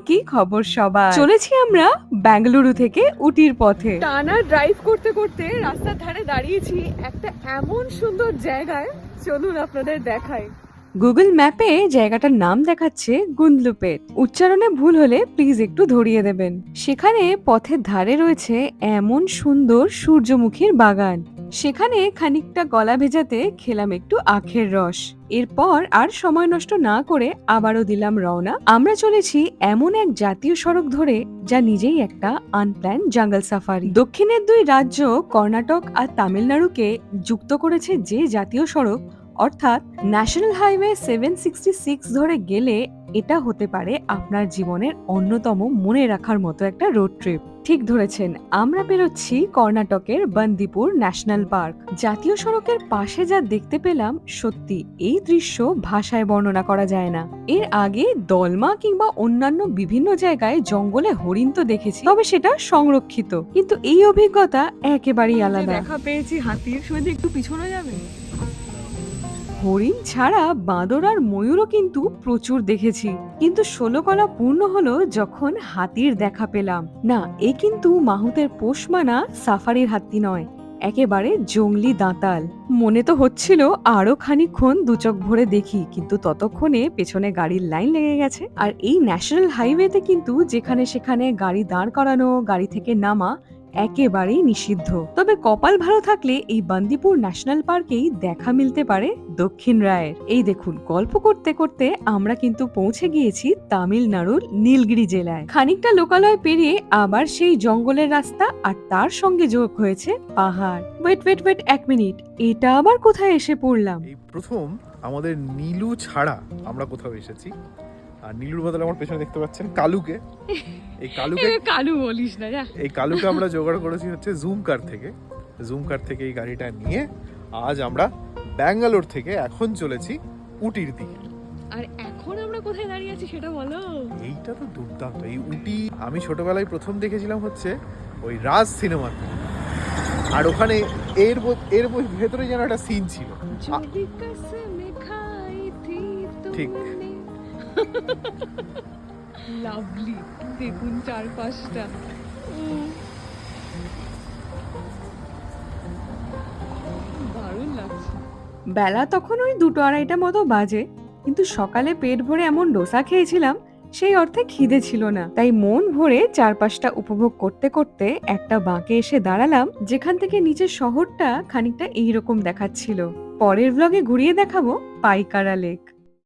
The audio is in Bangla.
কি খবর সবার? চলেছি আমরা বেঙ্গালুরু থেকে উটির পথে। টানা ড্রাইভ করতে করতে রাস্তার ধারে দাঁড়িয়েছি একটা এমন সুন্দর জায়গায়, চলুন আপনাদের দেখাই। গুগল ম্যাপে জায়গাটার নাম দেখাচ্ছে গুন্ডলুপেট। উচ্চারণে ভুল হলে প্লিজ একটু ধরিয়ে দেবেন। সেখানে পথের ধারে রয়েছে এমন সুন্দর সূর্যমুখীর বাগান। সেখানে খানিকটা গলা ভেজাতে খেলাম একটু আখের রস। এরপর আর সময় নষ্ট না করে আবারও দিলাম রওনা। আমরা চলেছি এমন এক জাতীয় সড়ক ধরে যা নিজেই একটা আনপ্ল্যান জঙ্গল সাফারি। দক্ষিণের দুই রাজ্য কর্ণাটক আর তামিলনাড়ুকে যুক্ত করেছে যে জাতীয় সড়ক, অর্থাৎ ন্যাশনাল হাইওয়ে 766 ধরে গেলে এটা হতে পারে আপনার জীবনের অন্যতম মনে রাখার মতো একটা রোড ট্রিপ। ঠিক ধরেছেন, আমরা বেরোচ্ছি কর্ণাটকের বন্দিপুর ন্যাশনাল পার্ক। জাতীয় সড়কের পাশে যা দেখতে পেলাম, সত্যি এই দৃশ্য ভাষায় বর্ণনা করা যায় না। এর আগে দলমা কিংবা অন্যান্য বিভিন্ন জায়গায় জঙ্গলে হরিণ তো দেখেছি, তবে সেটা সংরক্ষিত, কিন্তু এই অভিজ্ঞতা একেবারেই আলাদা। দেখা পেয়েছি হাতির, শুনে একটু পিছনে যাবে। হরিণ ছাড়া বাঁদর আর ময়ূরও কিন্তু প্রচুর দেখেছি, কিন্তু 16 কলা পূর্ণ হলো যখন হাতির দেখা পেলাম। না, এ কিন্তু মাহুতের পোষ মানা সাফারির হাতি নয়, একেবারে জংলি দাঁতাল। মনে তো হচ্ছিল আরো খানিকক্ষণ দুচোখ ভরে দেখি, কিন্তু ততক্ষণে পেছনে গাড়ির লাইন লেগে গেছে। আর এই ন্যাশনাল হাইওয়েতে কিন্তু যেখানে সেখানে গাড়ি দাঁড় করানো, গাড়ি থেকে নামা একেবারেই নিষিদ্ধ। তবে কপাল ভালো থাকলে এই বান্দিপুর ন্যাশনাল পার্কেই দেখা মিলতে পারে দক্ষিণ রায়ের। এই দেখুন, গল্প করতে করতে আমরা কিন্তু পৌঁছে গিয়েছি তামিলনাড়ুর নীলগিরি জেলায়। খানিকটা লোকালয় পেরিয়ে আবার সেই জঙ্গলের রাস্তা, আর তার সঙ্গে যোগ হয়েছে পাহাড়। ওয়েট 1 মিনিট, এটা আবার কোথায় এসে পড়লাম? এই প্রথম আমাদের নীলু ছাড়া আমরা কোথাও এসেছি। আর নীলুর বদলে আমার পেছনে দেখতে পাচ্ছেন কালুকে। কালু বলিস না যা। এই কালুকে আমরা জোগাড় করেছি হচ্ছে জুম কার থেকে এই গাড়িটা নিয়ে আজ আমরা ব্যাঙ্গালোর থেকে এখন চলেছি উটির দিকে। আর এখন আমরা কোথায় দাঁড়িয়ে আছি সেটা বলো। এইটা তো দুর্দান্ত। এই উটি আমি ছোটবেলায় প্রথম দেখেছিলাম হচ্ছে ওই রাজ সিনেমাতে, আর ওখানে এর ভেতরে যেন একটা সিন ছিল। ঠিক। লাভলি, দেখুন চারপাশটা দারুণ লাগছে। বেলা তখন ওই 2-2:30 মতো বাজে, কিন্তু সকালে পেট ভরে এমন ডোসা খেয়েছিলাম, সেই অর্থে খিদে ছিল না। তাই মন ভরে চারপাশটা উপভোগ করতে করতে একটা বাঁকে এসে দাঁড়ালাম, যেখান থেকে নিচের শহরটা খানিকটা এইরকম দেখাচ্ছিল। পরের ব্লগে ঘুরিয়ে দেখাবো পাইকারা লেক।